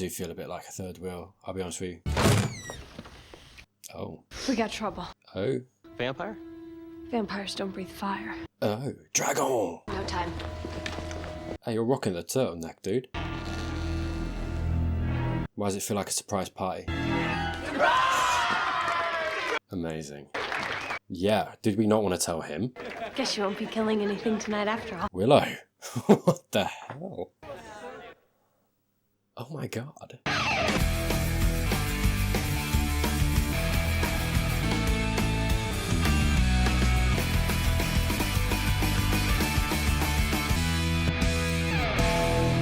do feel a bit like a third wheel, I'll be honest with you. Oh. We got trouble. Oh. Vampire? Vampires don't breathe fire. Oh. Dragon! No time. Hey, you're rocking the turtleneck, dude. Why does it feel like a surprise party? Amazing. Yeah, did we not want to tell him? Guess you won't be killing anything tonight after all. Willow? What the hell? Oh my god.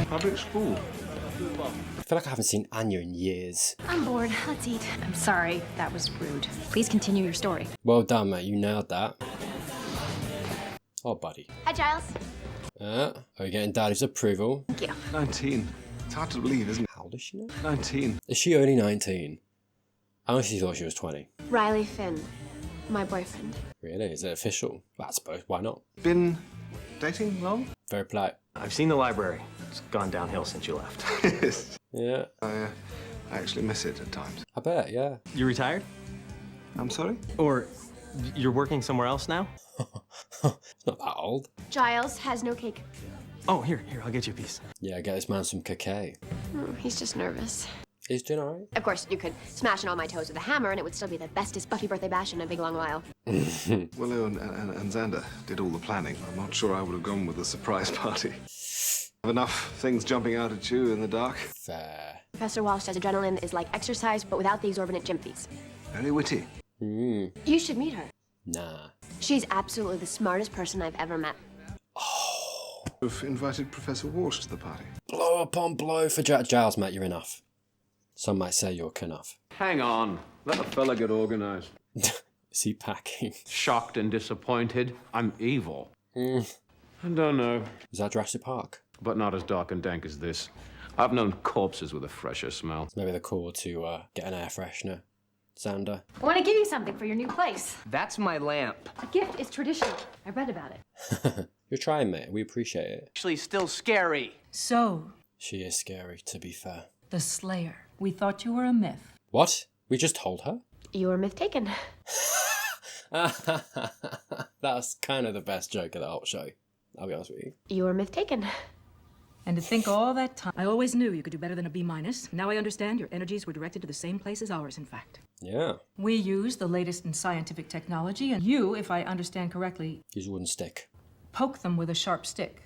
Public school. I feel like I haven't seen Anya in years. I'm bored. Let's eat. I'm sorry, that was rude. Please continue your story. Well done, mate. You nailed that. Oh, buddy. Hi, Giles. Are we getting Daddy's approval? Thank you. 19. It's hard to believe, isn't it? How old is she now? 19. Is she only 19? I honestly thought she was 20. Riley Finn. My boyfriend. Really? Is it official? I suppose. Why not? Been dating long? Very polite. I've seen the library. It's gone downhill since you left. Yeah. I actually miss it at times. I bet, yeah. You retired? I'm sorry? Or you're working somewhere else now? It's not that old. Giles has no cake. Oh, here, I'll get you a piece. Yeah, get this man some cake. He's just nervous. He's doing alright. Of course, you could smash on all my toes with a hammer and it would still be the bestest Buffy birthday bash in a big long while. Willow and Xander did all the planning. I'm not sure I would have gone with the surprise party. Have enough things jumping out at you in the dark? Fair. Professor Walsh says adrenaline is like exercise, but without the exorbitant gym fees. Very witty. You should meet her. Nah. She's absolutely the smartest person I've ever met. We've invited Professor Walsh to the party. Blow upon blow for Giles, mate. You're enough. Some might say you're enough. Hang on. Let the fella get organized. Is he packing? Shocked and disappointed. I'm evil. I don't know. Is that Jurassic Park? But not as dark and dank as this. I've known corpses with a fresher smell. Maybe the call to get an air freshener. Xander. I want to give you something for your new place. That's my lamp. A gift is traditional. I read about it. You're trying, mate. We appreciate it. Actually, still scary. So, She is scary, to be fair. the Slayer. We thought you were a myth. What? We just told her? Your myth taken. That's kind of the best joke of the whole show. I'll be honest with you. Your myth taken. And to think all that time, I always knew you could do better than a B-. Now I understand your energies were directed to the same place as ours, in fact. Yeah. We use the latest in scientific technology, and you, if I understand correctly, Use a wooden stick. poke them with a sharp stick.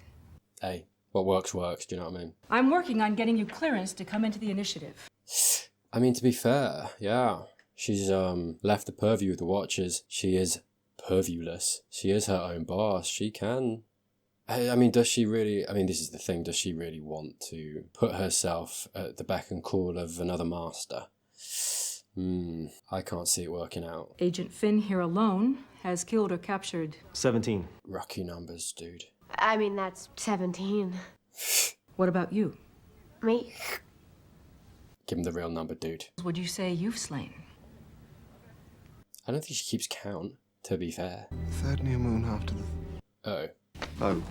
Hey, what works, works. Do you know what I mean? I'm working on getting you clearance to come into the initiative. I mean, to be fair, yeah. She's left the purview of the Watchers. She is purviewless. She is her own boss. She can... I mean, does she really... I mean, this is the thing. Does she really want to put herself at the beck and call of another master? I can't see it working out. Agent Finn here alone has killed or captured... 17. Rocky numbers, dude. I mean, that's 17. What about you? Me? Give him the real number, dude. Would you say you've slain? I don't think she keeps count, to be fair. Third new moon after the... Oh. Oh.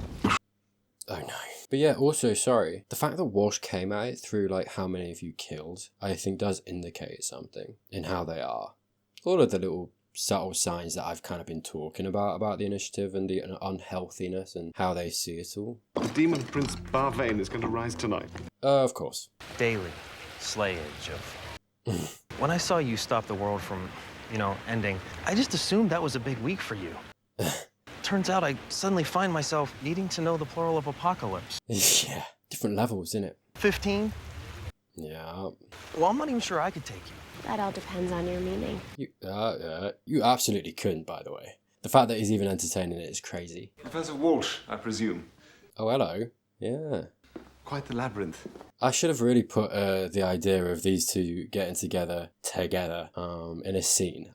Oh no. But yeah, also, sorry, the fact that Walsh came at it through, like, how many of you killed, I think does indicate something in how they are. All of the little subtle signs that I've kind of been talking about the initiative and the unhealthiness and how they see it all. The demon Prince Barvain is going to rise tonight. Of course. Daily slayage of... When I saw you stop the world from, ending, I just assumed that was a big week for you. Turns out I suddenly find myself needing to know the plural of apocalypse. Yeah, different levels, innit? 15? Yeah. Well, I'm not even sure I could take you. That all depends on your meaning. You absolutely couldn't, by the way. The fact that he's even entertaining it is crazy. Professor Walsh, I presume. Oh, hello. Yeah. Quite the labyrinth. I should have really put the idea of these two getting together in a scene,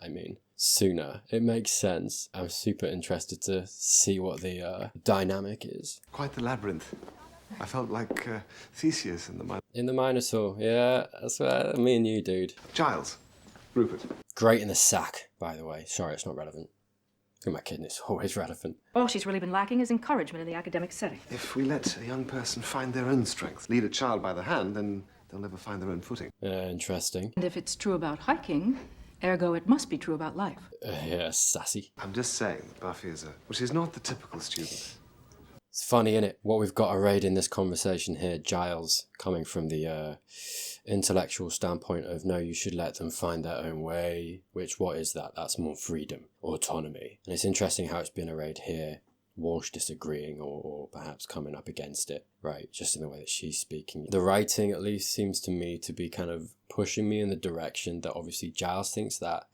sooner. It makes sense. I'm super interested to see what the dynamic is. Quite the labyrinth. I felt like Theseus in the mine. In the Minotaur, yeah, that's where me and you, dude. Giles. Rupert. Great in the sack, by the way. Sorry, it's not relevant. Who am I kidding? It's always relevant. All she's really been lacking is encouragement in the academic setting. If we let a young person find their own strength, lead a child by the hand, then they'll never find their own footing. Interesting. And if it's true about hiking, ergo it must be true about life. Yeah, sassy. I'm just saying that Buffy is well, she's not the typical student. It's funny, innit? What we've got arrayed in this conversation here, Giles coming from the intellectual standpoint of, no, you should let them find their own way, which, what is that? That's more freedom, autonomy. And it's interesting how it's been arrayed here, Walsh disagreeing or perhaps coming up against it, right? Just in the way that she's speaking. The writing, at least, seems to me to be kind of pushing me in the direction that obviously Giles thinks that,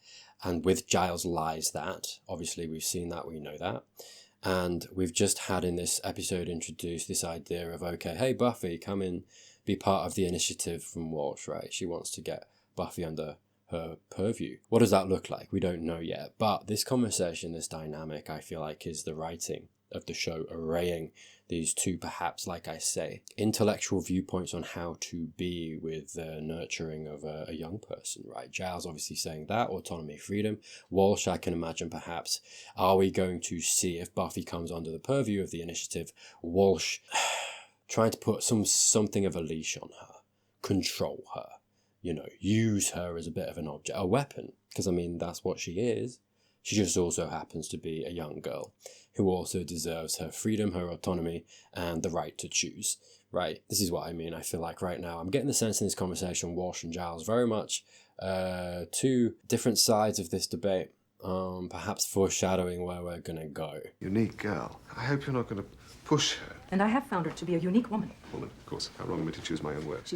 and with Giles lies that. Obviously, we've seen that, we know that. And we've just had in this episode introduced this idea of, okay, hey, Buffy, come in, be part of the initiative from Walsh, right? She wants to get Buffy under her purview. What does that look like? We don't know yet. But this conversation, this dynamic, I feel like is the writing of the show arraying these two, perhaps, like I say, intellectual viewpoints on how to be with the nurturing of a young person, right? Giles obviously saying that, autonomy, freedom. Walsh, I can imagine, perhaps, are we going to see if Buffy comes under the purview of the initiative, Walsh trying to put something of a leash on her, control her, use her as a bit of an object, a weapon, because I mean, that's what she is. She just also happens to be a young girl who also deserves her freedom, her autonomy, and the right to choose, right? This is what I mean. I feel like right now, I'm getting the sense in this conversation, Walsh and Giles, very much two different sides of this debate, perhaps foreshadowing where we're going to go. Unique girl. I hope you're not going to push her. And I have found her to be a unique woman. Well, of course, how wrong of me to choose my own words.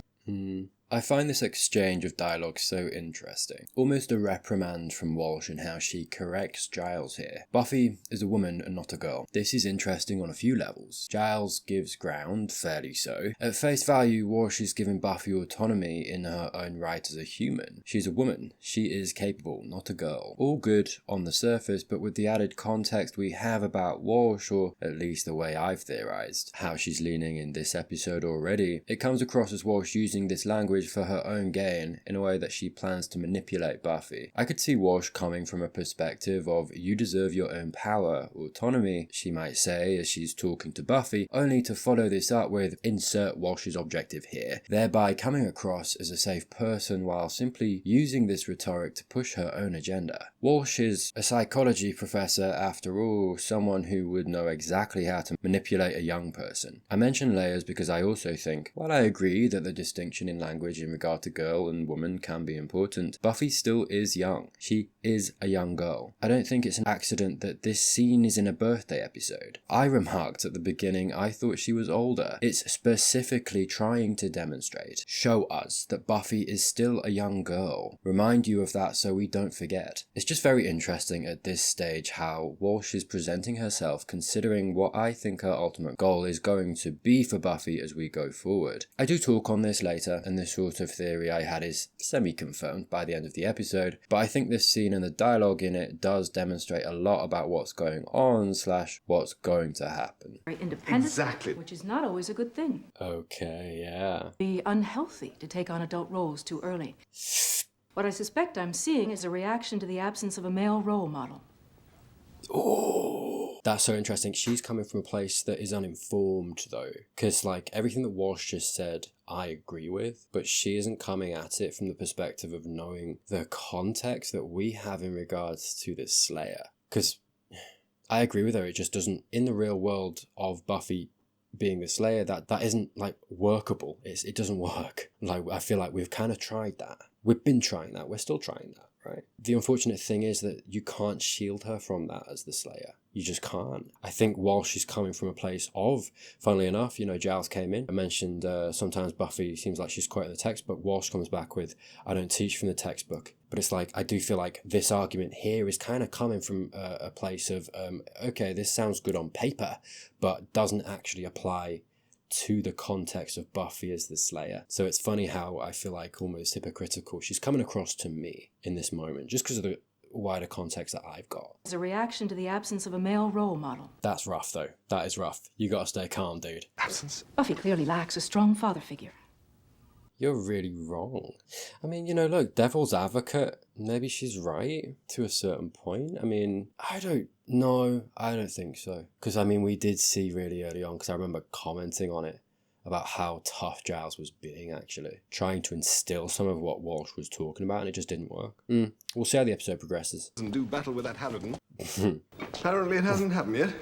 I find this exchange of dialogue so interesting. Almost a reprimand from Walsh in how she corrects Giles here. Buffy is a woman and not a girl. This is interesting on a few levels. Giles gives ground, fairly so. At face value, Walsh is giving Buffy autonomy in her own right as a human. She's a woman. She is capable, not a girl. All good on the surface, but with the added context we have about Walsh, or at least the way I've theorized how she's leaning in this episode already, it comes across as Walsh using this language for her own gain in a way that she plans to manipulate Buffy. I could see Walsh coming from a perspective of, you deserve your own power, autonomy, she might say as she's talking to Buffy, only to follow this up with insert Walsh's objective here, thereby coming across as a safe person while simply using this rhetoric to push her own agenda. Walsh is a psychology professor after all, someone who would know exactly how to manipulate a young person. I mention layers because I also think, while I agree that the distinction in language in regard to girl and woman can be important, Buffy still is young. She is a young girl. I don't think it's an accident that this scene is in a birthday episode. I remarked at the beginning I thought she was older. It's specifically trying to demonstrate, show us that Buffy is still a young girl. Remind you of that so we don't forget. It's just very interesting at this stage how Walsh is presenting herself, considering what I think her ultimate goal is going to be for Buffy as we go forward. I do talk on this later, and this sort of theory I had is semi-confirmed by the end of the episode, but I think this scene and the dialogue in it does demonstrate a lot about what's going on / what's going to happen. Very independent, Exactly. which is not always a good thing. Okay, yeah. Be unhealthy to take on adult roles too early. What I suspect I'm seeing is a reaction to the absence of a male role model. Oh, that's so interesting. She's coming from a place that is uninformed though, because like everything that Walsh just said I agree with, but she isn't coming at it from the perspective of knowing the context that we have in regards to the Slayer. Because I agree with her, it just doesn't, in the real world of Buffy being the Slayer, that isn't like workable. It doesn't work. Like I feel like we've kind of tried that. We've been trying that. We're still trying that. Right. The unfortunate thing is that you can't shield her from that as the Slayer. You just can't. I think while she's coming from a place of, funnily enough, Giles came in. I mentioned sometimes Buffy seems like she's quoting the textbook. Walsh comes back with, I don't teach from the textbook. But it's like, I do feel like this argument here is kind of coming from a place of, okay, this sounds good on paper, but doesn't actually apply to the context of Buffy as the Slayer. So it's funny how I feel like almost hypocritical she's coming across to me in this moment, just because of the wider context that I've got. As a reaction to the absence of a male role model. That's rough though. That is rough. You gotta stay calm, dude. Absence? Buffy clearly lacks a strong father figure. You're really wrong. I mean, look, devil's advocate, maybe she's right to a certain point. I mean, I don't think so. Because, I mean, we did see really early on, because I remember commenting on it, about how tough Giles was being, actually. Trying to instill some of what Walsh was talking about, and it just didn't work. We'll see how the episode progresses. And do battle with that Harrigan. Apparently it hasn't happened yet.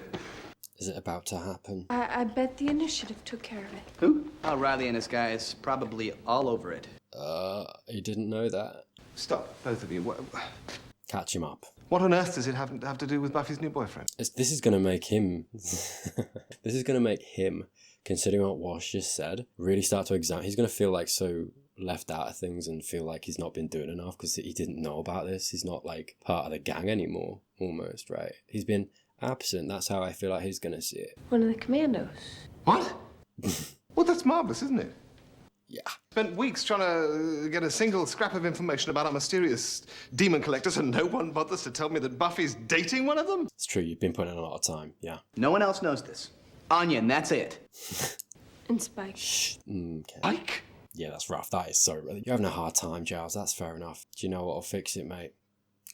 Is it about to happen? I bet the initiative took care of it. Who? Oh, Riley and his guy is probably all over it. He didn't know that. Stop, both of you. Catch him up. What on earth does it have to do with Buffy's new boyfriend? This is going to make him... this is going to make him, considering what Walsh just said, really start to examine... He's going to feel like so left out of things and feel like he's not been doing enough because he didn't know about this. He's not, like, part of the gang anymore, almost, right? He's been absent. That's how I feel like he's going to see it. One of the commandos. What? Well, that's marvellous, isn't it? Yeah. Spent weeks trying to get a single scrap of information about our mysterious demon collectors, and no one bothers to tell me that Buffy's dating one of them? It's true, you've been putting in a lot of time, yeah. No one else knows this. Anya, and that's it. And Spike. Shh. Okay. Spike? Yeah, that's rough. That is so rough. You're having a hard time, Giles. That's fair enough. Do you know what'll fix it, mate?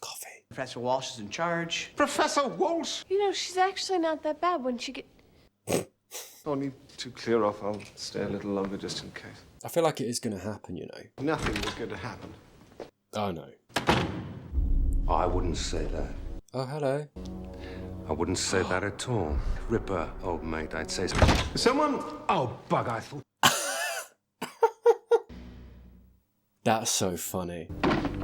Coffee. Professor Walsh is in charge. Professor Walsh? You know, she's actually not that bad when she Only to clear off, I'll stay a little longer just in case. I feel like it is going to happen, you know. Nothing was going to happen. Oh, no. I wouldn't say that. Oh, hello. I wouldn't say that at all. Ripper, old mate, I'd say... Someone... Oh, bug, I thought... That's so funny.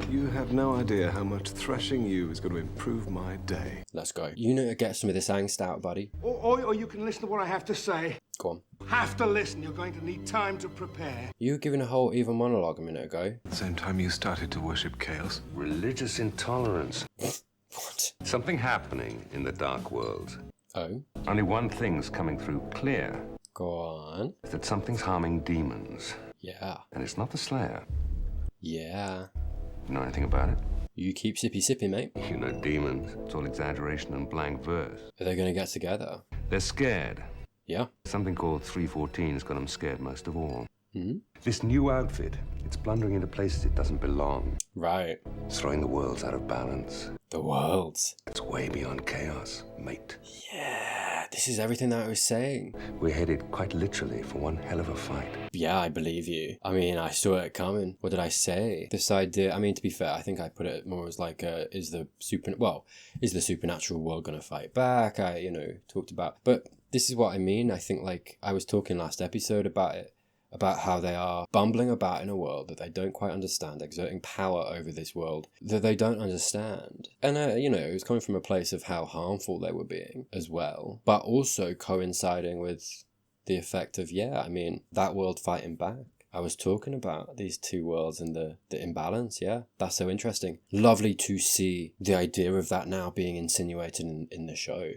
You have no idea how much thrashing you is going to improve my day. Let's go. You need to get some of this angst out, buddy. Or you can listen to what I have to say. Go on. Have to listen. You're going to need time to prepare. You were giving a whole evil monologue a minute ago. At the same time you started to worship chaos. Religious intolerance. What? Something happening in the dark world. Oh? Only one thing's coming through clear. Go on. Is that something's harming demons. Yeah. And it's not the Slayer. Yeah. You know anything about it? You keep sippy, mate. You know demons. It's all exaggeration and blank verse. Are they going to get together? They're scared. Yeah. Something called 314 has got them scared most of all. Hmm? This new outfit, it's blundering into places it doesn't belong. Right. It's throwing the worlds out of balance. The worlds. It's way beyond chaos, mate. Yeah, this is everything that I was saying. We're headed quite literally for one hell of a fight. Yeah, I believe you. I mean, I saw it coming. What did I say? This idea, I mean, to be fair, I think I put it more as like, is the supernatural world going to fight back? I, talked about, but this is what I mean. I think like I was talking last episode about it, about how they are bumbling about in a world that they don't quite understand, exerting power over this world that they don't understand. And, it was coming from a place of how harmful they were being as well, but also coinciding with the effect of, that world fighting back. I was talking about these two worlds and the imbalance, yeah? That's so interesting. Lovely to see the idea of that now being insinuated in the show.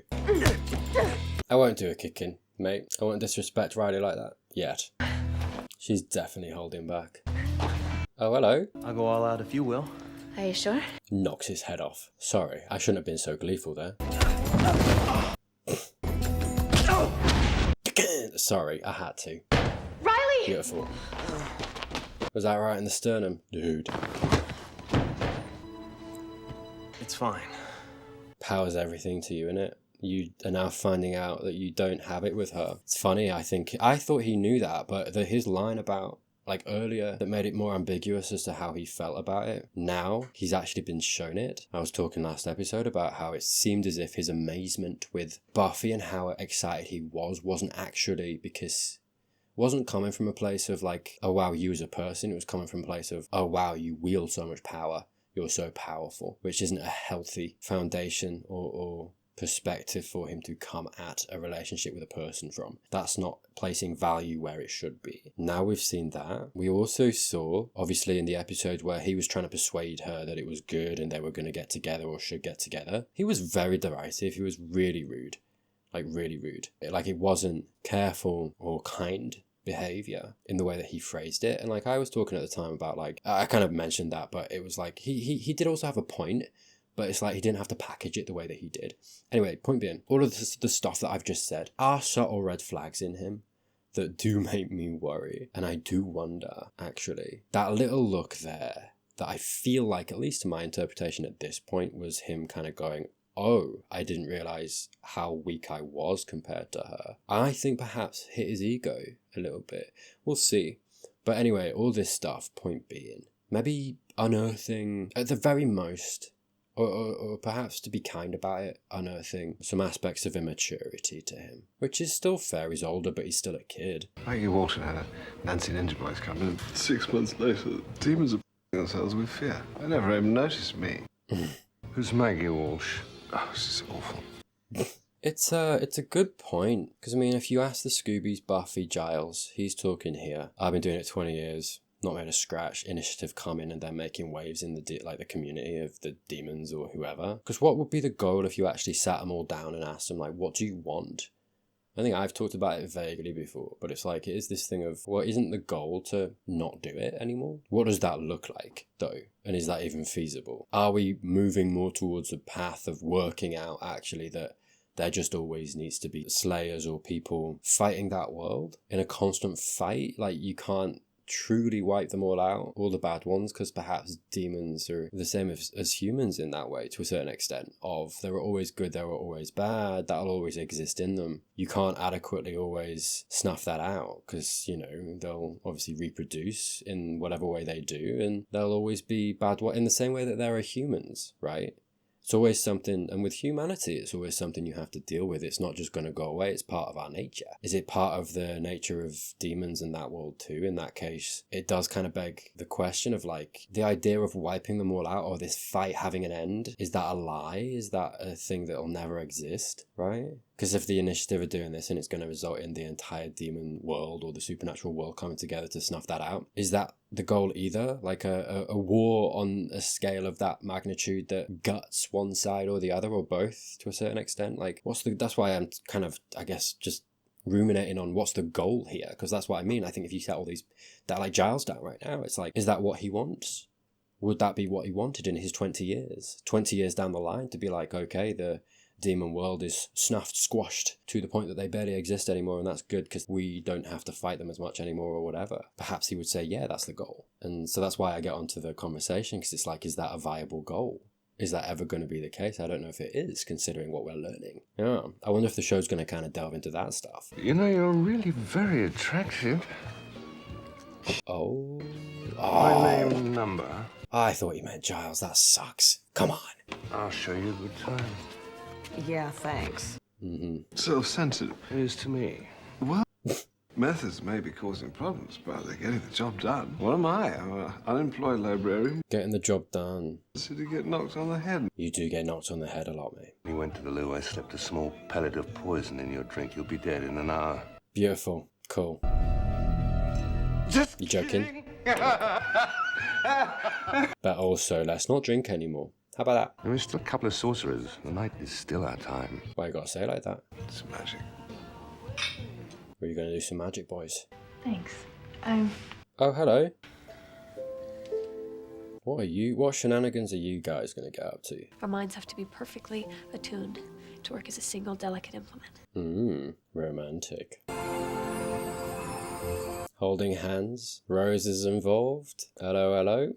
I won't do a kicking, mate. I won't disrespect Riley like that. Yet. She's definitely holding back. Oh, hello. I'll go all out if you will. Are you sure? Knocks his head off. Sorry, I shouldn't have been so gleeful there. Sorry, I had to. Riley! Beautiful. Was that right in the sternum? Dude. It's fine. Power's everything to you, innit? You are now finding out that you don't have it with her. It's funny, I thought he knew that, but his line about, like earlier, that made it more ambiguous as to how he felt about it. Now, he's actually been shown it. I was talking last episode about how it seemed as if his amazement with Buffy and how excited he wasn't actually because... wasn't coming from a place of like, oh wow, you as a person. It was coming from a place of, oh wow, you wield so much power. You're so powerful, which isn't a healthy foundation or perspective for him to come at a relationship with a person from. That's not placing value where it should be. Now we've seen that. We also saw, obviously in the episode where he was trying to persuade her that it was good and they were going to get together or should get together, he was very derisive. He was really rude. Like really rude. Like it wasn't careful or kind behavior in the way that he phrased it. And like I was talking at the time about like, I kind of mentioned that, but it was like, he did also have a point, but it's like he didn't have to package it the way that he did. Anyway, point being, all of the stuff that I've just said are subtle red flags in him that do make me worry. And I do wonder, actually, that little look there that I feel like, at least to my interpretation at this point, was him kind of going, oh, I didn't realize how weak I was compared to her. I think perhaps hit his ego a little bit. We'll see. But anyway, all this stuff, point being, maybe unearthing, at the very most, or perhaps to be kind about it, unearthing some aspects of immaturity to him. Which is still fair, he's older, but he's still a kid. Maggie Walsh had a Nancy Ninja Boys come in. 6 months later, demons are themselves with fear. They never even noticed me. Who's Maggie Walsh? Oh, she's awful. It's a good point, because I mean, if you ask the Scoobies, Buffy, Giles, he's talking here. I've been doing it 20 years, not made a scratch. Initiative coming and then making waves in the the community of the demons or whoever. Because what would be the goal if you actually sat them all down and asked them, like, what do you want? I think I've talked about it vaguely before, but it's like, it is this thing of, well, isn't the goal to not do it anymore? What does that look like, though? And is that even feasible? Are we moving more towards a path of working out, actually, that there just always needs to be slayers or people fighting that world in a constant fight? Like, you can't truly wipe them all out, all the bad ones, because perhaps demons are the same as humans in that way, to a certain extent, of there are always good, there are always bad, that'll always exist in them. You can't adequately always snuff that out, because, you know, they'll obviously reproduce in whatever way they do, and there'll always be bad in the same way that there are humans, right? It's always something, and with humanity, it's always something you have to deal with. It's not just going to go away, it's part of our nature. Is it part of the nature of demons in that world too? In that case, it does kind of beg the question of, like, the idea of wiping them all out, or this fight having an end, is that a lie? Is that a thing that'll never exist, right? Because if the Initiative are doing this and it's going to result in the entire demon world or the supernatural world coming together to snuff that out, is that the goal either? Like a war on a scale of that magnitude that guts one side or the other, or both to a certain extent? Like, that's why I'm kind of, I guess, just ruminating on what's the goal here, because that's what I mean. I think if you set all these, that like Giles down right now, it's like, is that what he wants? Would that be what he wanted in his 20 years? 20 years down the line to be like, okay, the demon world is snuffed, squashed to the point that they barely exist anymore, and that's good because we don't have to fight them as much anymore or whatever. Perhaps he would say, yeah, that's the goal. And so that's why I get onto the conversation, because it's like, is that a viable goal? Is that ever going to be the case? I don't know if it is, considering what we're learning. Yeah, I wonder if the show's going to kind of delve into that stuff. You know, you're really very attractive. Oh. My name and number. I thought you meant Giles. That sucks. Come on. I'll show you a good time. Yeah, thanks. Self-centered. It is to me. Well, methods may be causing problems, but they're getting the job done. What am I? I'm an unemployed librarian. Getting the job done. So to get knocked on the head. You do get knocked on the head a lot, mate. When you went to the loo, I slipped a small pellet of poison in your drink. You'll be dead in an hour. Beautiful. Cool. You joking? But also, let's not drink anymore. How about that? There is still a couple of sorcerers. The night is still our time. Why you gotta say it like that? It's magic. Were you gonna do some magic, boys? Thanks. Oh, hello. What shenanigans are you guys gonna get up to? Our minds have to be perfectly attuned to work as a single delicate implement. Romantic. Holding hands, roses involved. Hello, hello.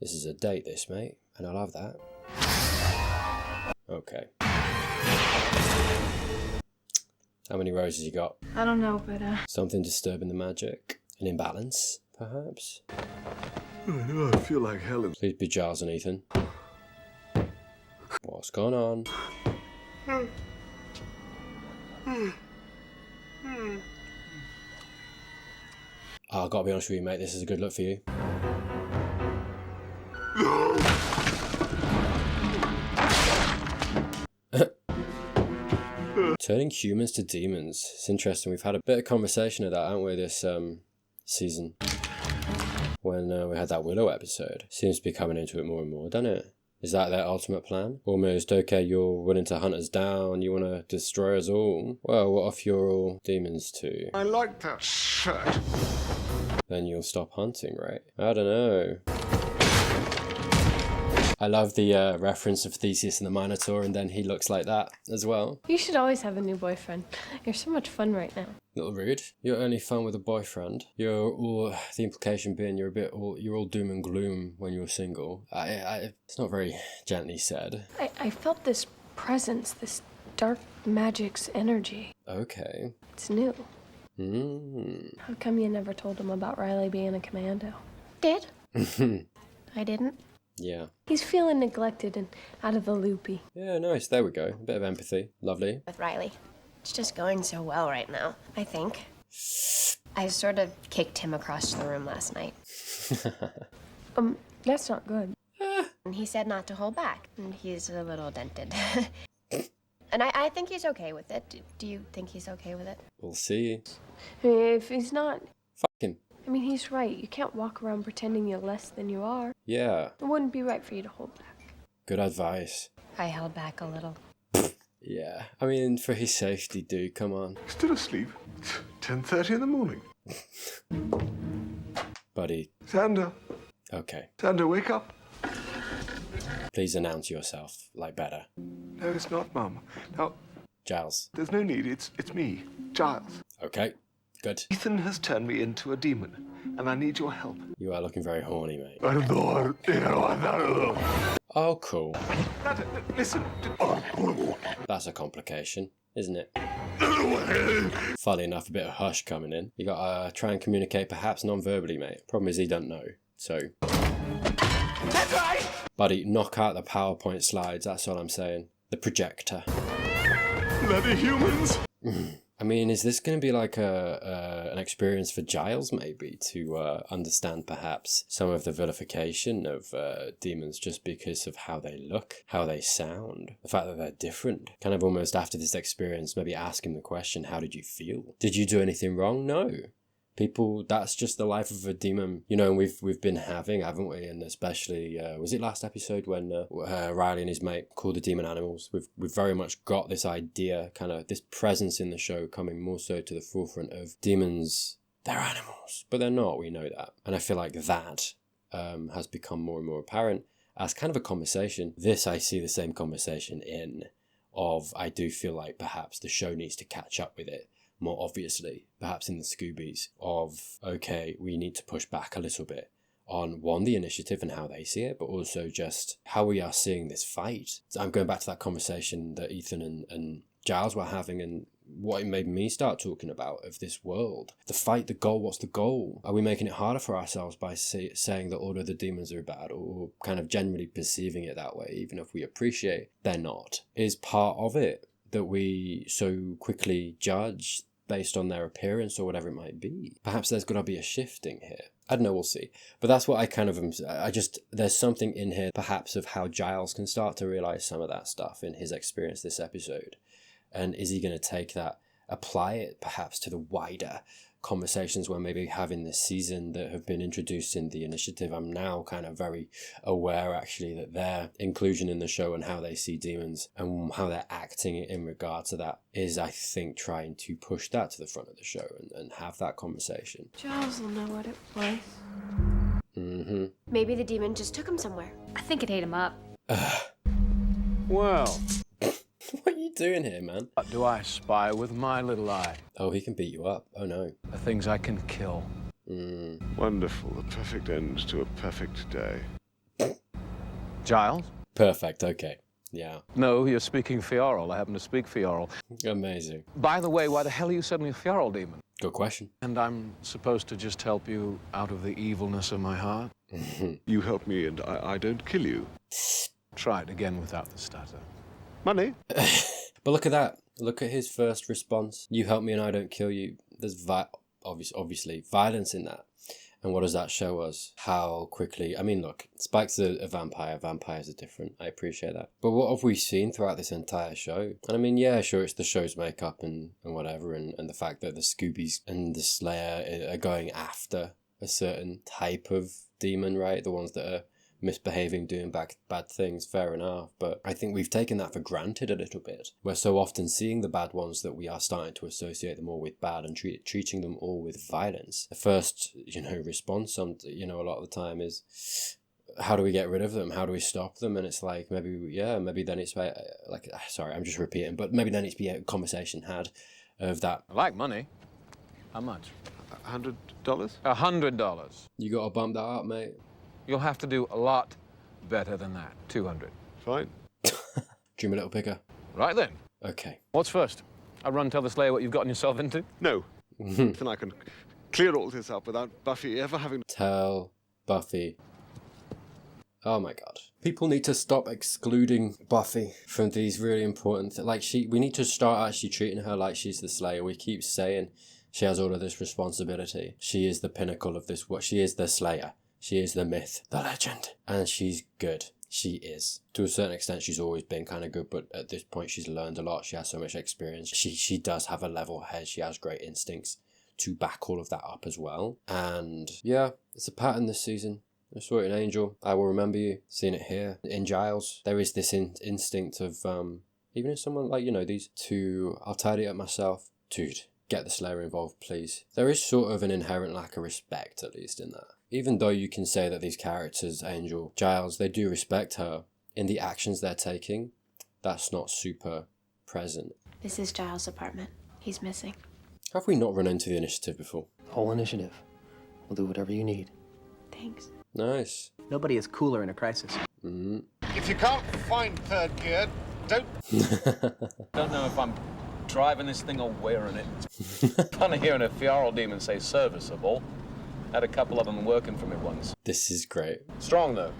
This is a date, this, mate, and I love that. Okay. How many roses you got? I don't know, but Something disturbing the magic? An imbalance, perhaps? I feel like Helen. Please be Giles and Ethan. What's going on? Oh, I've got to be honest with you, mate, this is a good look for you. Turning humans to demons. It's interesting. We've had a bit of conversation of that, haven't we, this season? When we had that Willow episode. Seems to be coming into it more and more, doesn't it? Is that their ultimate plan? Almost, okay, you're willing to hunt us down, you want to destroy us all? Well, what if you're all demons too? I like that shirt. Then you'll stop hunting, right? I don't know. I love the reference of Theseus and the Minotaur, and then he looks like that as well. You should always have a new boyfriend. You're so much fun right now. Little rude. You're only fun with a boyfriend. You're all, the implication being you're all doom and gloom when you're single. It's not very gently said. I felt this presence, this dark magic's energy. Okay. It's new. Mm. How come you never told him about Riley being a commando? Did? I didn't. Yeah. He's feeling neglected and out of the loopy. Yeah, nice. There we go. A bit of empathy. Lovely. With Riley. It's just going so well right now, I think. I sort of kicked him across the room last night. That's not good. And he said not to hold back. And he's a little dented. And I think he's okay with it. Do you think he's okay with it? We'll see. If he's not... Fuck him. I mean, he's right. You can't walk around pretending you're less than you are. Yeah. It wouldn't be right for you to hold back. Good advice. I held back a little. Yeah. I mean, for his safety, dude, come on. Still asleep? 10:30 in the morning. Buddy. Xander. Okay. Xander, wake up. Please announce yourself, like, better. No, it's not, Mum. Now, Giles. there's no need. It's me, Giles. Okay. Good. Ethan has turned me into a demon, and I need your help. You are looking very horny, mate. Listen. Oh, cool. That's a complication, isn't it? Funnily enough, a bit of hush coming in. You gotta try and communicate perhaps non-verbally, mate. Problem is he don't know, so... That's right! Buddy, knock out the PowerPoint slides, that's all I'm saying. The projector. Bloody humans! I mean, is this going to be like an experience for Giles, maybe, to understand perhaps some of the vilification of demons just because of how they look, how they sound, the fact that they're different? Kind of almost after this experience, maybe ask him the question, how did you feel? Did you do anything wrong? No. People, that's just the life of a demon, you know, and we've been having, haven't we? And especially, was it last episode when Riley and his mate called the demon animals? We've very much got this idea, kind of this presence in the show coming more so to the forefront of demons. They're animals, but they're not. We know that, and I feel like that has become more and more apparent as kind of a conversation. This I see the same conversation in. I do feel like perhaps the show needs to catch up with it. More obviously, perhaps in the Scoobies, of, okay, we need to push back a little bit on, one, the initiative and how they see it, but also just how we are seeing this fight. So I'm going back to that conversation that Ethan and Giles were having, and what it made me start talking about of this world. The fight, the goal, what's the goal? Are we making it harder for ourselves by saying that all of the demons are bad, or kind of generally perceiving it that way, even if we appreciate they're not? Is part of it that we so quickly judge based on their appearance or whatever it might be? Perhaps there's going to be a shifting here. I don't know, we'll see. But that's what I kind of am. There's something in here perhaps of how Giles can start to realise some of that stuff in his experience this episode. And is he going to take that, apply it perhaps to the wider conversations we're maybe having this season that have been introduced in the initiative? I'm now kind of very aware actually that their inclusion in the show and how they see demons and how they're acting in regard to that is, I think, trying to push that to the front of the show and have that conversation. Giles will know what it was. Mm-hmm. Maybe the demon just took him somewhere. I think it ate him up. Well, what are you doing here, man? What do I spy with my little eye? Oh, he can beat you up. Oh, no. The things I can kill. Wonderful. The perfect end to a perfect day. Giles? Perfect, okay. Yeah. No, you're speaking Fioral. I happen to speak Fioral. Amazing. By the way, why the hell are you suddenly a Fioral demon? Good question. And I'm supposed to just help you out of the evilness of my heart? You help me and I don't kill you. Try it again without the stutter. Money? But look at that. Look at his first response. You help me and I don't kill you. There's obviously violence in that. And what does that show us? How quickly... I mean, look, Spike's a vampire. Vampires are different. I appreciate that. But what have we seen throughout this entire show? And I mean, yeah, sure, it's the show's makeup and whatever, and the fact that the Scoobies and the Slayer are going after a certain type of demon, right? The ones that are misbehaving, doing bad things, fair enough. But I think we've taken that for granted a little bit. We're so often seeing the bad ones that we are starting to associate them all with bad and treating them all with violence. The first, response, a lot of the time is, how do we get rid of them? How do we stop them? And it's like, maybe then it's sorry, I'm just repeating, but maybe there needs to be a conversation had of that. I like money. How much? $100? $100. You gotta bump that up, mate. You'll have to do a lot better than that. 200. Fine. Dream a little bigger. Right then. Okay. What's first? I run and tell the Slayer what you've gotten yourself into? No. Then I can clear all this up without Buffy ever having to Tell Buffy. Oh my god. People need to stop excluding Buffy from these really important we need to start actually treating her like she's the Slayer. We keep saying she has all of this responsibility. She is the pinnacle of this. What she is, the Slayer. She is the myth, the legend. And she's good. She is. To a certain extent, she's always been kind of good, but at this point, she's learned a lot. She has so much experience. She does have a level head. She has great instincts to back all of that up as well. And yeah, it's a pattern this season. I saw it in Angel. I Will Remember You. Seen it here. In Giles, there is this instinct of, even if someone like, these two, I'll tidy up myself. Dude, get the Slayer involved, please. There is sort of an inherent lack of respect, at least in that. Even though you can say that these characters, Angel, Giles, they do respect her in the actions they're taking, that's not super present. This is Giles' apartment. He's missing. Have we not run into the initiative before? Whole initiative. We'll do whatever you need. Thanks. Nice. Nobody is cooler in a crisis. Mm. If you can't find third gear, don't... Don't know if I'm driving this thing or wearing it. Funny hearing a Fjarl demon say serviceable. Had a couple of them working for me once. This is great. Strong, though.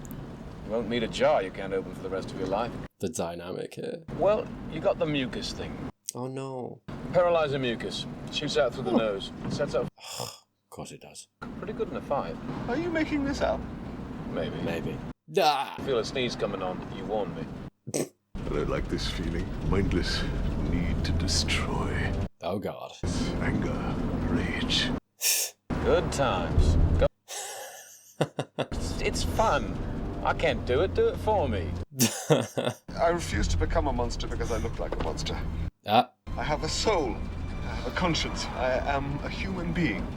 You won't need a jar you can't open for the rest of your life. The dynamic here. Well, you got the mucus thing. Oh, no. Paralyzing mucus. Shoots out through the nose. Sets up... Of course it does. Pretty good in a fight. Are you making this up? Maybe. Maybe. I feel a sneeze coming on. You warned me. I don't like this feeling. Mindless need to destroy. Oh, God. Anger, rage. Good times. Go. It's fun. I can't do it. Do it for me. I refuse to become a monster because I look like a monster. I have a soul. I have a conscience. I am a human being.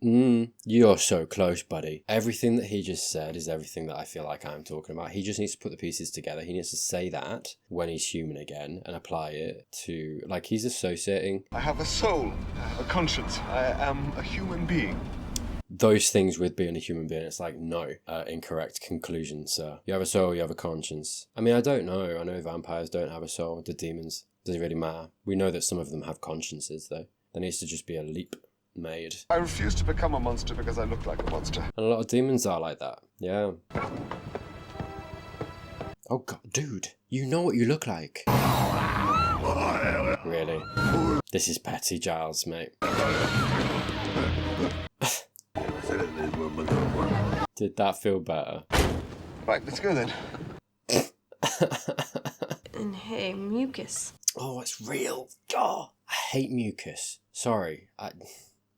You're so close, buddy. Everything that he just said is everything that I feel like I'm talking about. He just needs to put the pieces together. He needs to say that when he's human again and apply it to, he's associating. I have a soul. I have a conscience. I am a human being. Those things with being a human being, it's no, incorrect conclusion, sir. You have a soul, you have a conscience. I mean, I don't know. I know vampires don't have a soul. The demons, does it really matter? We know that some of them have consciences, though. There needs to just be a leap made. I refuse to become a monster because I look like a monster. And a lot of demons are like that. Yeah. Oh god, dude, you know what you look like. Really? This is petty, Giles, mate. Did that feel better? Right, let's go then. And hey, mucus. Oh, it's real. Oh, I hate mucus. Sorry, but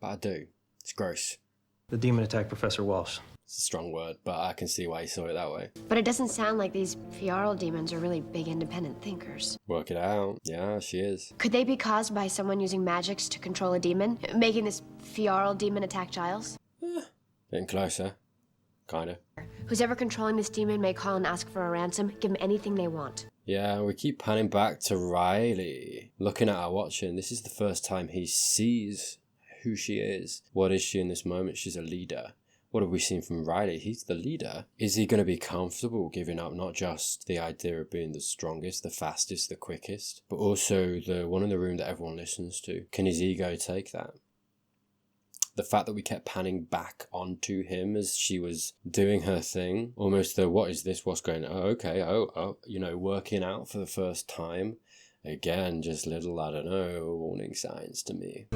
I do. It's gross. The demon attacked Professor Walsh. It's a strong word, but I can see why you saw it that way. But it doesn't sound like these Fjarl demons are really big independent thinkers. Work it out. Yeah, she is. Could they be caused by someone using magics to control a demon? Making this Fjarl demon attack Giles? Getting closer. Kinda. Who's ever controlling this demon may call and ask for a ransom. Give them anything they want. Yeah, we keep panning back to Riley. Looking at her watching. This is the first time he sees who she is. What is she in this moment? She's a leader. What have we seen from Riley? He's the leader. Is he going to be comfortable giving up not just the idea of being the strongest, the fastest, the quickest, but also the one in the room that everyone listens to? Can his ego take that? The fact that we kept panning back onto him as she was doing her thing, almost the what is this, what's going on, okay, working out for the first time. Again, just little, I don't know, warning signs to me.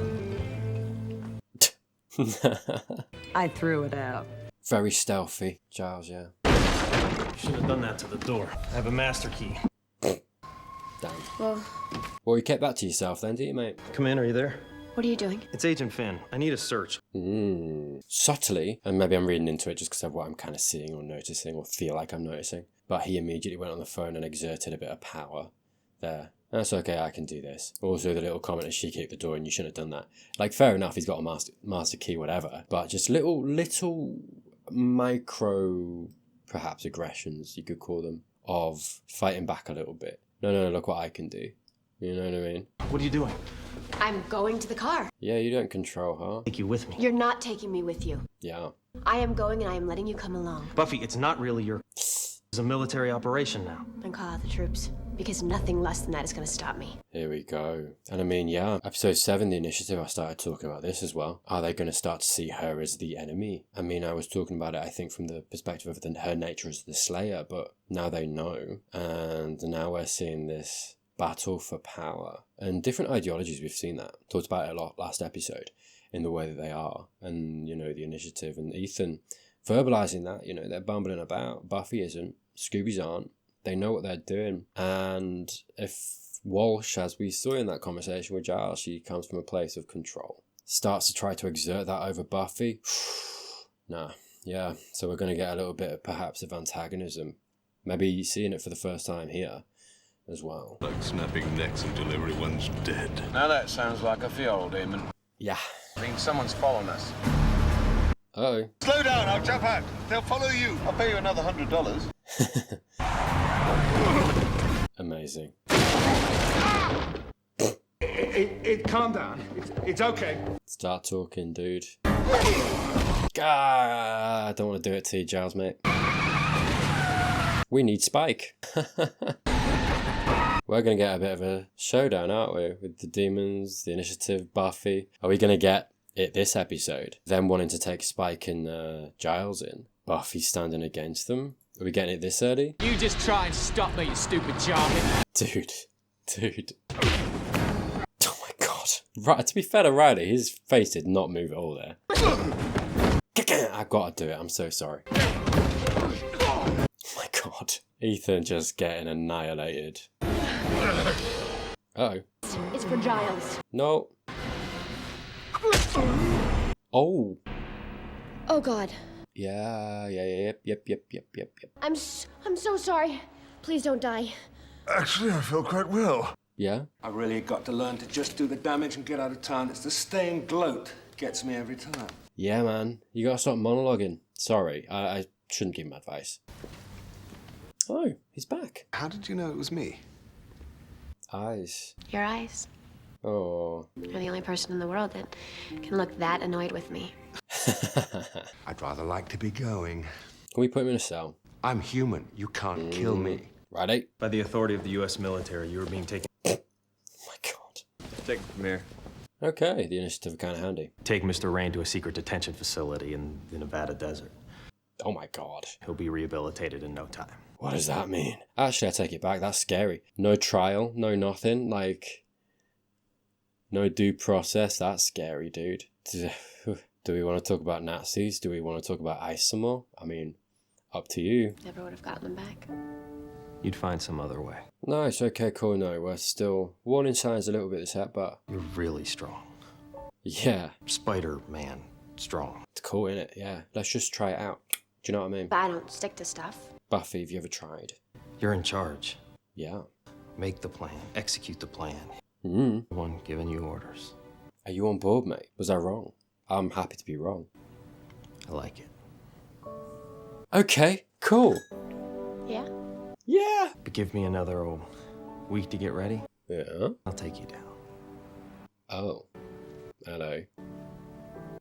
I threw it out. Very stealthy, Giles, yeah. Should have done that to the door. I have a master key. Damn. Well, you kept that to yourself then, didn't you, mate? Come in, are you there? What are you doing? It's Agent Finn. I need a search. Subtly, and maybe I'm reading into it just because of what I'm kind of seeing or noticing or feel like I'm noticing, but he immediately went on the phone and exerted a bit of power there. That's okay, I can do this. Also, the little comment as she kicked the door and you shouldn't have done that. Fair enough, he's got a master key, whatever, but just little micro, perhaps aggressions, you could call them, of fighting back a little bit. No, look what I can do. You know what I mean? What are you doing? I'm going to the car. Yeah, you don't control her. Take you with me. You're not taking me with you. Yeah. I am going and I am letting you come along. Buffy, it's not really your... It's a military operation now. Then call out the troops. because nothing less than that is going to stop me. Here we go. And I mean, yeah, episode 7, the initiative, I started talking about this as well. Are they going to start to see her as the enemy? I mean, I was talking about it, I think, from the perspective of her nature as the Slayer, but now they know. And now we're seeing this battle for power. And different ideologies, we've seen that. Talked about it a lot last episode, in the way that they are. And, you know, the initiative and Ethan verbalizing that, you know, they're bumbling about. Buffy isn't. Scooby's aren't. They know what they're doing. And if Walsh, as we saw in that conversation with Giles, she comes from a place of control, starts to try to exert that over Buffy. Nah, yeah. So we're going to get a little bit of perhaps of antagonism. Maybe seeing it for the first time here as well. Like snapping necks until everyone's dead. Now that sounds like a feral demon. Yeah. I mean, someone's following us. Uh-oh. Slow down, I'll jump out. They'll follow you. I'll pay you another $100. Amazing. Calm down. It's okay. Start talking, dude. I don't want to do it to you, Giles, mate. We need Spike. We're going to get a bit of a showdown, aren't we? With the demons, the initiative, Buffy. Are we going to get it this episode? Them wanting to take Spike and Giles in. Buffy standing against them. Are we getting it this early? You just try and stop me, you stupid jargon. Dude. Oh my god. Right, to be fair to Riley, his face did not move at all there. I've got to do it, I'm so sorry. Oh my god. Ethan just getting annihilated. Uh-oh. It's for Giles. No. Oh. Oh god. Yeah, yep. I'm so sorry. Please don't die. Actually, I feel quite well. Yeah? I really got to learn to just do the damage and get out of town. It's the stay and gloat gets me every time. Yeah, man. You gotta stop monologuing. Sorry, I shouldn't give him advice. Oh, he's back. How did you know it was me? Eyes. Your eyes. Oh. You're the only person in the world that can look that annoyed with me. I'd rather like to be going. Can we put him in a cell? I'm human. You can't kill me. Righty. By the authority of the U.S. military, you were being taken. Oh my god. Take it from here. Okay, the initiative kind of handy. Take Mr. Rain to a secret detention facility in the Nevada desert. Oh my god. He'll be rehabilitated in no time. What does that mean? Actually, I take it back. That's scary. No trial, no nothing. Like, no due process. That's scary, dude. Do we want to talk about Nazis? Do we want to talk about ice some more? I mean, up to you. Never would have gotten them back. You'd find some other way. No, it's okay, cool. No, we're still warning signs a little bit this hat, but You're really strong. yeah, Spider-Man strong. it's cool, innit? Yeah, let's just try it out. Do you know what I mean? But I don't stick to stuff. Buffy, have you ever tried? You're in charge. Yeah. Make the plan. Execute the plan. Mm. The one giving you orders. Are you on board, mate? Was I wrong? I'm happy to be wrong. I like it. Okay, cool. Yeah? Yeah. But give me another week to get ready. Yeah. I'll take you down. Oh. Hello.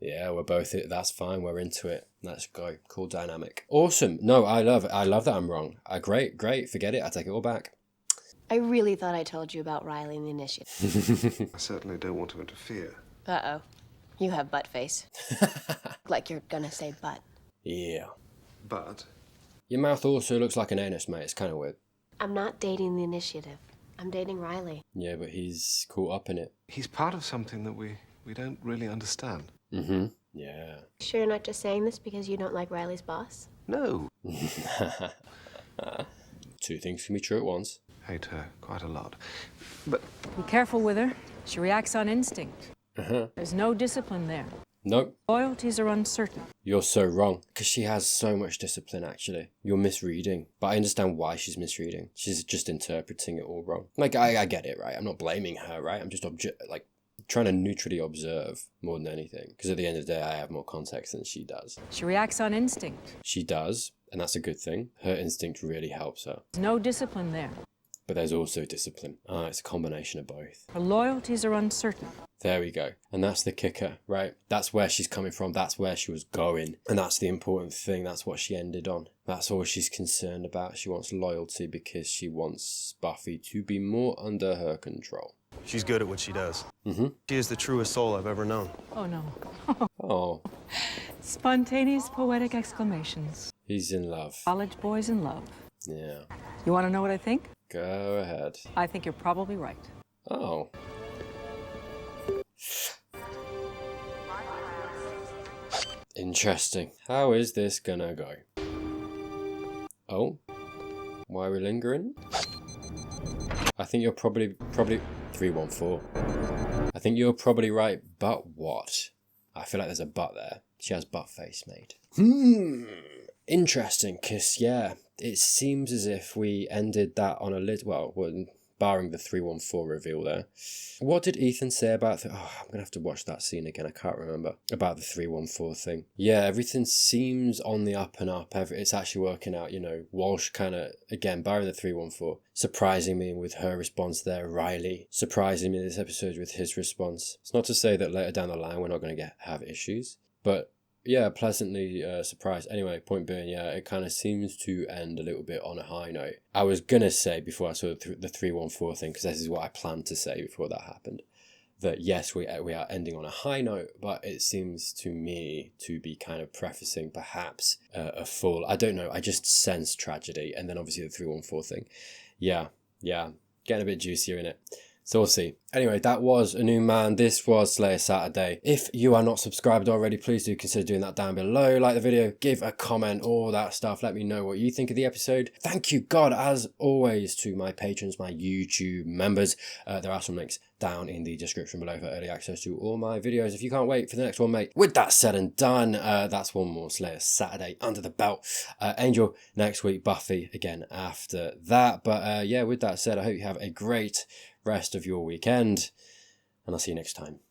Yeah, we're both it. That's fine. We're into it. Let's go. Cool dynamic. Awesome. No, I love it. I love that I'm wrong. Great. Forget it. I take it all back. I really thought I told you about Riley and the initiative. I certainly don't want to interfere. Uh-oh. You have butt face. Like you're gonna say butt. Yeah. But Your mouth also looks like an anus, mate. It's kind of weird. I'm not dating the initiative. I'm dating Riley. Yeah, but he's caught up in it. he's part of something that we don't really understand. Mm-hmm. Yeah. Sure you're not just saying this because you don't like Riley's boss? No. Two things can be true at once. Hate her quite a lot. But Be careful with her. She reacts on instinct. Uh-huh. There's no discipline there. Nope. Loyalties are uncertain. You're so wrong. Because she has so much discipline, actually. You're misreading. But I understand why she's misreading. She's just interpreting it all wrong. Like, I get it, right? I'm not blaming her, right? I'm just, trying to neutrally observe more than anything. Because at the end of the day, I have more context than she does. She reacts on instinct. She does, and that's a good thing. Her instinct really helps her. There's no discipline there. But there's also discipline. It's a combination of both. Her loyalties are uncertain. There we go. And that's the kicker, right? That's where she's coming from. That's where she was going. And that's the important thing. That's what she ended on. That's all she's concerned about. She wants loyalty because she wants Buffy to be more under her control. She's good at what she does. Mm-hmm. She is the truest soul I've ever known. Oh, no. Oh. Spontaneous poetic exclamations. He's in love. College boys in love. Yeah. You want to know what I think? Go ahead. I think you're probably right. Oh. Interesting. How is this gonna go? Oh? Why are we lingering? I think you're probably 314. I think you're probably right, but what? I feel like there's a but there. She has butt face made. Interesting, because, yeah, it seems as if we ended that on a well, barring the 314 reveal there. What did Ethan say about I'm going to have to watch that scene again. I can't remember. About the 314 thing. Yeah, everything seems on the up and up. It's actually working out, you know. Walsh kind of, again, barring the 314, surprising me with her response there. Riley surprising me this episode with his response. It's not to say that later down the line we're not going to have issues, but yeah, pleasantly surprised. Anyway, point being, yeah, it kind of seems to end a little bit on a high note. I was going to say before I saw the 314 thing, because this is what I planned to say before that happened, that yes, we are ending on a high note, but it seems to me to be kind of prefacing perhaps a full, I don't know, I just sense tragedy. And then obviously the 314 thing. Yeah, getting a bit juicier in it. So we'll see. Anyway, that was A New Man. This was Slayer Saturday. If you are not subscribed already, please do consider doing that down below. Like the video, give a comment, all that stuff. Let me know what you think of the episode. Thank you, God, as always, to my patrons, my YouTube members. There are some links down in the description below for early access to all my videos. If you can't wait for the next one, mate. With that said and done, that's one more Slayer Saturday under the belt. Angel next week, Buffy again after that. But yeah, with that said, I hope you have a great rest of your weekend, and I'll see you next time.